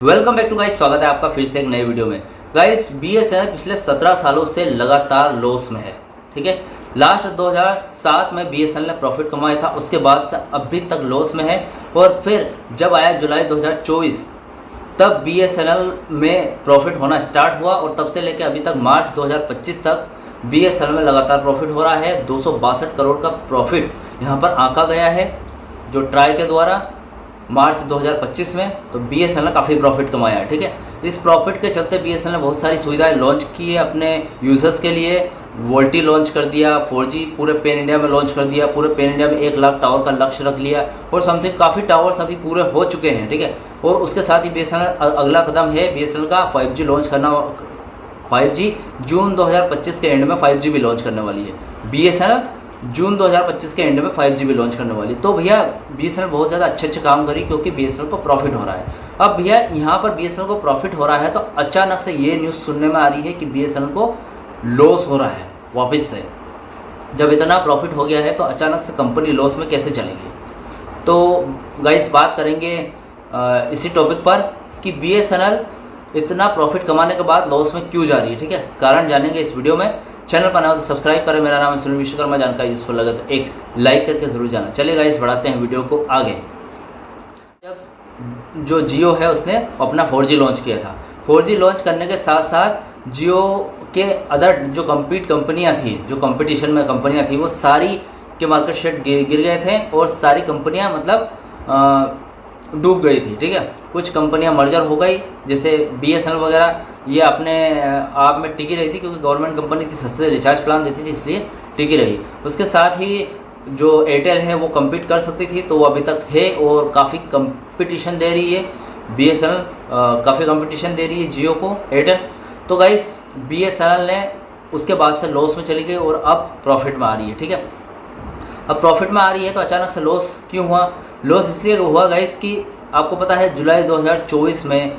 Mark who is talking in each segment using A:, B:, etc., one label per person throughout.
A: Welcome back to guys, स्वागत है आपका फिर से एक नए वीडियो में। गाइस बीएसएनएल पिछले 17 सालों से लगातार लॉस में है। ठीक है, लास्ट 2007 में बीएसएनएल ने प्रॉफिट कमाया था, उसके बाद से अभी तक लॉस में है। और फिर जब आया जुलाई 2024 तब बीएसएनएल में प्रॉफिट होना स्टार्ट हुआ और तब से लेकर अभी तक मार्च 2025 तक बीएसएनएल में लगातार प्रॉफिट हो रहा है। 262 करोड़ का प्रॉफिट यहाँ पर आंका गया है जो ट्राई के द्वारा मार्च 2025 में। तो बीएसएनएल ने काफ़ी प्रॉफिट कमाया है। ठीक है, इस प्रॉफिट के चलते बीएसएनएल ने बहुत सारी सुविधाएं लॉन्च की है अपने यूज़र्स के लिए। वोल्टी लॉन्च कर दिया, 4G पूरे पेन इंडिया में लॉन्च कर दिया, पूरे पेन इंडिया में 1 लाख टावर का लक्ष्य रख लिया और समथिंग काफ़ी टावर्स अभी पूरे हो चुके हैं। ठीक है, और उसके साथ ही बीएसएनएल अगला कदम है बीएसएनएल का 5G लॉन्च करना। 5G जून 2025 के एंड में 5G भी लॉन्च करने वाली है। बीएसएनएल जून 2025 के एंड में 5G भी लॉन्च करने वाली। तो भैया बीएसएनएल बहुत ज़्यादा अच्छे काम करी क्योंकि बीएसएनएल को प्रॉफिट हो रहा है। अब भैया यहाँ पर बीएसएनएल को प्रॉफिट हो रहा है तो अचानक से ये न्यूज़ सुनने में आ रही है कि बीएसएनएल को लॉस हो रहा है वापस से। जब इतना प्रॉफिट हो गया है तो अचानक से कंपनी लॉस में कैसे चलेगी। तो गाइस बात करेंगे इसी टॉपिक पर कि बीएसएनएल इतना प्रॉफिट कमाने के बाद लॉस में क्यों जा रही है। ठीक है, कारण जानेंगे इस वीडियो में। चैनल पर नया हो तो सब्सक्राइब करें। मेरा नाम है सुनील विश्वकर्मा। जानकारी यूजफुल लगे तो एक लाइक करके ज़रूर जाना। चलिए गाइस बढ़ाते हैं वीडियो को आगे। जब जो जियो है उसने अपना 4G लॉन्च किया था, 4G लॉन्च करने के साथ साथ जियो के अदर जो कंपनियां थी, जो कंपटीशन में कंपनियां थी, वो सारी के मार्केट शेयर गिर गए थे और सारी कंपनियां मतलब डूब गई थी। ठीक है, कुछ कंपनियां मर्जर हो गई, जैसे बीएसएनएल वगैरह ये अपने आप में टिकी रही थी क्योंकि गवर्नमेंट कंपनी थी, सस्ते रिचार्ज प्लान देती थी इसलिए टिकी रही। उसके साथ ही जो एयरटेल है वो कम्पीट कर सकती थी तो वो अभी तक है और काफ़ी कंपटीशन दे रही है। बीएसएनएल काफ़ी कंपटीशन दे रही है जियो को, एयरटेल। तो गाइस बीएसएनएल ने उसके बाद से लॉस में चली गई और अब प्रॉफिट में आ रही है। ठीक है, अब प्रॉफिट में आ रही है तो अचानक से लॉस क्यों हुआ। लॉस इसलिए हुआ गाइस कि आपको पता है जुलाई 2024 में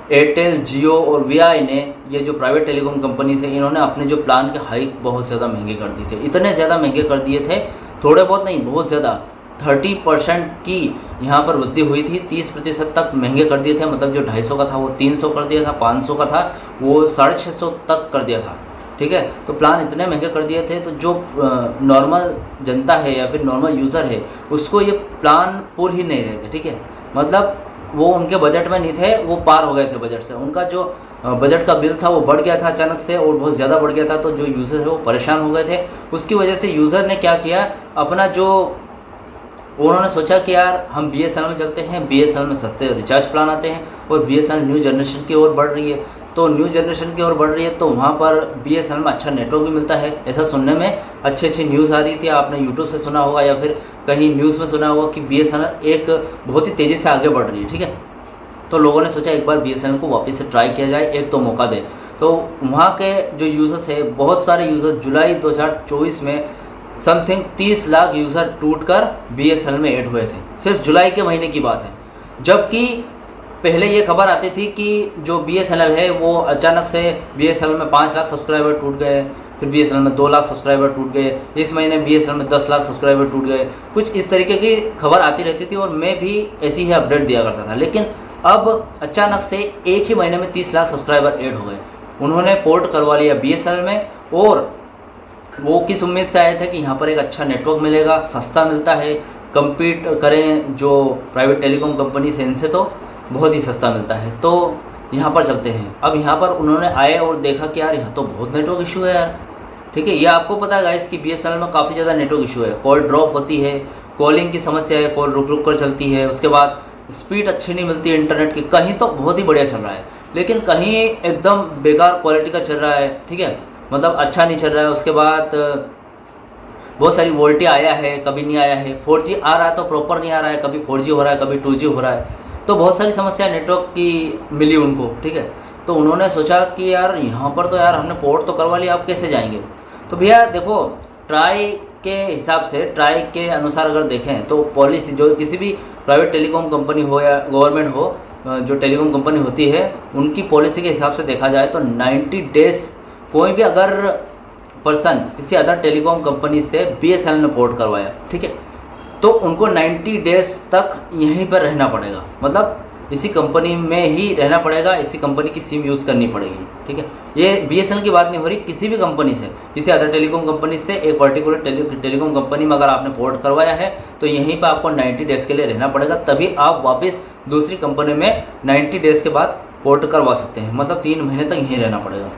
A: एयरटेल, जियो और वीआई ने, ये जो प्राइवेट टेलीकॉम कंपनी है, इन्होंने अपने जो प्लान के हाइक बहुत ज़्यादा महंगे कर दिए थे। इतने ज़्यादा महंगे कर दिए थे, थोड़े बहुत नहीं, बहुत ज़्यादा। 30% की यहाँ पर वृद्धि हुई थी, 30% तक महंगे कर दिए थे। मतलब जो 250 का था वो 300 कर दिया था, 500 का था वो 650 तक कर दिया था। ठीक है, तो प्लान इतने महंगे कर दिए थे तो जो नॉर्मल जनता है या फिर नॉर्मल यूज़र है उसको ये प्लान पूर ही नहीं रहे थे। ठीक है, मतलब वो उनके बजट में नहीं थे, वो पार हो गए थे बजट से। उनका जो बजट का बिल था वो बढ़ गया था अचानक से और बहुत ज़्यादा बढ़ गया था, तो जो यूज़र है वो परेशान हो गए थे। उसकी वजह से यूज़र ने क्या किया, अपना जो उन्होंने सोचा कि यार हम बीएसएनएल में चलते हैं, बीएसएनएल में सस्ते रिचार्ज प्लान आते हैं और बीएसएनएल न्यू जनरेशन की ओर बढ़ रही है। तो न्यू जनरेशन की ओर बढ़ रही है तो वहाँ पर बीएसएनएल में अच्छा नेटवर्क भी मिलता है, ऐसा सुनने में अच्छी न्यूज़ आ रही थी। आपने यूट्यूब से सुना होगा या फिर कहीं न्यूज़ में सुना होगा कि बीएसएनएल एक बहुत ही तेज़ी से आगे बढ़ रही है। ठीक है, तो लोगों ने सोचा एक बार बीएसएनएल को वापस से ट्राई किया जाए, एक तो मौका दे। तो वहाँ के जो यूज़र्स है, बहुत सारे यूज़र्स जुलाई 2024 में समथिंग 30 लाख यूज़र टूटकर बीएसएनएल में ऐड हुए थे। सिर्फ जुलाई के महीने की बात है। जबकि पहले ये खबर आती थी कि जो बीएसएनएल है वो अचानक से बीएसएनएल में 5 लाख सब्सक्राइबर टूट गए, फिर बीएसएनएल में 2 लाख सब्सक्राइबर टूट गए, इस महीने बीएसएनएल में 10 लाख सब्सक्राइबर टूट गए। कुछ इस तरीके की खबर आती रहती थी और मैं भी ऐसी ही अपडेट दिया करता था। लेकिन अब अचानक से एक ही महीने में 30 लाख सब्सक्राइबर ऐड हो गए। उन्होंने पोर्ट करवा लिया बीएसएनएल में और वो किस उम्मीद से आए थे कि यहाँ पर एक अच्छा नेटवर्क मिलेगा, सस्ता मिलता है, कम्पीट करें जो प्राइवेट टेलीकॉम कंपनी से, इनसे तो बहुत ही सस्ता मिलता है, तो यहाँ पर चलते हैं। अब यहाँ पर उन्होंने आए और देखा कि यार यहाँ तो बहुत नेटवर्क इशू है यार। ठीक है, ये आपको पता है गाइस कि बीएसएनएल में काफ़ी ज़्यादा नेटवर्क इशू है। कॉल ड्रॉप होती है, कॉलिंग की समस्या है, कॉल रुक रुक कर चलती है, उसके बाद स्पीड अच्छी नहीं मिलती है इंटरनेट की। कहीं तो बहुत ही बढ़िया चल रहा है लेकिन कहीं एकदम बेकार क्वालिटी का चल रहा है। ठीक है, मतलब अच्छा नहीं चल रहा है। उसके बाद बहुत सारी वोल्टी आया है, कभी नहीं आया है। 4G आ रहा है तो प्रॉपर नहीं आ रहा है, कभी 4G हो रहा है, कभी 2G हो रहा है। तो बहुत सारी समस्या नेटवर्क की मिली उनको। ठीक है, तो उन्होंने सोचा कि यार यहाँ पर तो यार हमने पोर्ट तो करवा लिया, अब कैसे जाएंगे। तो भैया देखो, ट्राई के हिसाब से, ट्राई के अनुसार अगर देखें तो पॉलिसी जो किसी भी प्राइवेट टेलीकॉम कंपनी हो या गवर्नमेंट हो, जो टेलीकॉम कंपनी होती है, उनकी पॉलिसी के हिसाब से देखा जाए तो 90 डेज कोई भी अगर पर्सन किसी अदर टेलीकॉम कंपनी से बीएसएनएल ने पोर्ट करवाया, ठीक है, तो उनको 90 डेज तक यहीं पर रहना पड़ेगा। मतलब इसी कंपनी में ही रहना पड़ेगा, इसी कंपनी की सिम यूज़ करनी पड़ेगी। ठीक है, ये BSNL की बात नहीं हो रही, किसी भी कंपनी से, किसी अदर टेलीकॉम कंपनी से एक पर्टिकुलर टेलीकॉम कंपनी में अगर आपने पोर्ट करवाया है तो यहीं पर आपको 90 डेज़ के लिए रहना पड़ेगा, तभी आप वापस दूसरी कंपनी में 90 डेज़ के बाद पोर्ट करवा सकते हैं, मतलब 3 महीने तक यहीं रहना पड़ेगा।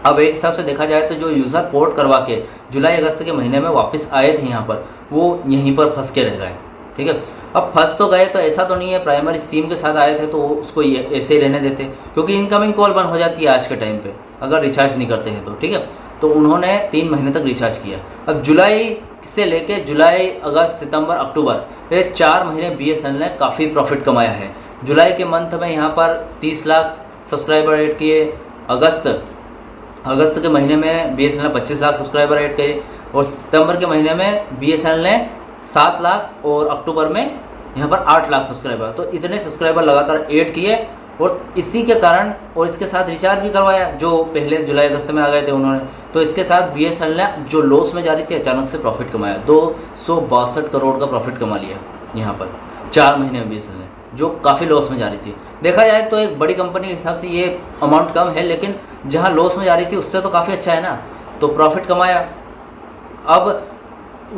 A: अब एक हिसाब से देखा जाए तो जो यूज़र पोर्ट करवा के जुलाई अगस्त के महीने में वापस आए थे यहाँ पर, वो यहीं पर फंस के रह गए। ठीक है, अब फंस तो गए तो ऐसा तो नहीं है प्राइमरी सिम के साथ आए थे तो उसको ये ऐसे ही रहने देते, क्योंकि इनकमिंग कॉल बंद हो जाती है आज के टाइम पे अगर रिचार्ज नहीं करते हैं तो। ठीक है, तो उन्होंने 3 महीने तक रिचार्ज किया। अब जुलाई से लेके जुलाई अगस्त सितंबर अक्टूबर, ये 4 महीने BSNL ने काफ़ी प्रॉफिट कमाया है। जुलाई के मंथ में यहाँ पर 30 लाख सब्सक्राइबर ऐड किए, अगस्त के महीने में BSNL ने 25 लाख सब्सक्राइबर ऐड किए, और सितंबर के महीने में BSNL ने 7 लाख और अक्टूबर में यहाँ पर 8 लाख सब्सक्राइबर। तो इतने सब्सक्राइबर लगातार ऐड किए, और इसी के कारण, और इसके साथ रिचार्ज भी करवाया जो पहले जुलाई अगस्त में आ गए थे उन्होंने, तो इसके साथ BSNL ने जो लॉस में जा रही थी अचानक से प्रॉफिट कमाया, 262 करोड़ का प्रॉफिट कमा लिया यहाँ पर 4 महीने में BSNL ने, जो काफ़ी लॉस में जा रही थी। देखा जाए तो एक बड़ी कंपनी के हिसाब से ये अमाउंट कम है, लेकिन जहाँ लॉस में जा रही थी उससे तो काफ़ी अच्छा है ना, तो प्रॉफिट कमाया। अब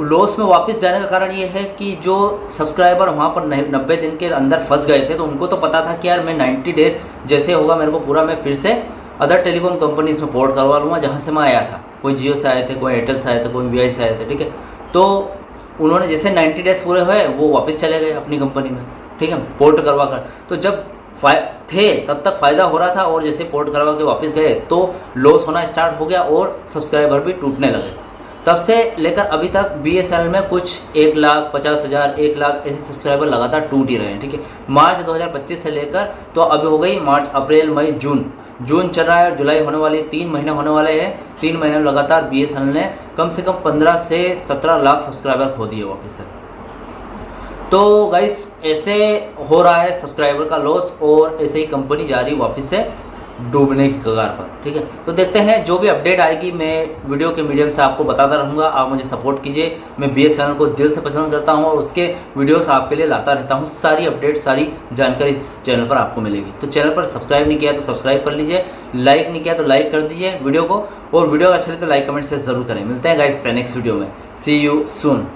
A: लॉस में वापस जाने का कारण ये है कि जो सब्सक्राइबर वहाँ पर 90 दिन के अंदर फंस गए थे, तो उनको तो पता था कि यार मैं 90 डेज़ जैसे होगा मेरे को पूरा, मैं फिर से अदर टेलीकॉम कंपनीज में पोर्ट करवा लूँगा जहाँ से मैं आया था। कोई जियो से आए थे, कोई एयरटेल से आए थे, कोई VI से आए थे। ठीक है, तो उन्होंने जैसे 90 डेज़ पूरे हुए वो वापस चले गए अपनी कंपनी में। ठीक है, पोर्ट करवा कर, तो जब थे तब तक फ़ायदा हो रहा था, और जैसे पोर्ट करवा के वापस गए तो लॉस होना स्टार्ट हो गया और सब्सक्राइबर भी टूटने लगे। तब से लेकर अभी तक BSNL में कुछ 1,50,000 1 लाख ऐसे सब्सक्राइबर लगातार टूट ही रहे हैं। ठीक है, मार्च 2025 से लेकर तो अभी हो गई मार्च अप्रैल मई जून चल रहा है, जुलाई होने वाली, 3 महीने होने वाले हैं। 3 महीने में लगातार BSNL ने कम से कम 15 से 17 लाख सब्सक्राइबर खो दिए वापस से। तो गाइस ऐसे हो रहा है सब्सक्राइबर का लॉस, और ऐसे ही कंपनी जा रही है वापस से डूबने की कगार पर। ठीक है, तो देखते हैं जो भी अपडेट आएगी मैं वीडियो के मीडियम से आपको बताता रहूँगा। आप मुझे सपोर्ट कीजिए, मैं BSNL को दिल से पसंद करता हूँ और उसके वीडियोस आपके लिए लाता रहता हूँ। सारी अपडेट, सारी जानकारी इस चैनल पर आपको मिलेगी। तो चैनल पर सब्सक्राइब नहीं किया तो सब्सक्राइब कर लीजिए, लाइक नहीं किया तो लाइक कर दीजिए वीडियो को, और वीडियो अच्छा लगे तो लाइक कमेंट से ज़रूर करें। मिलते हैं गाइस नेक्स्ट वीडियो में, सी यू सून।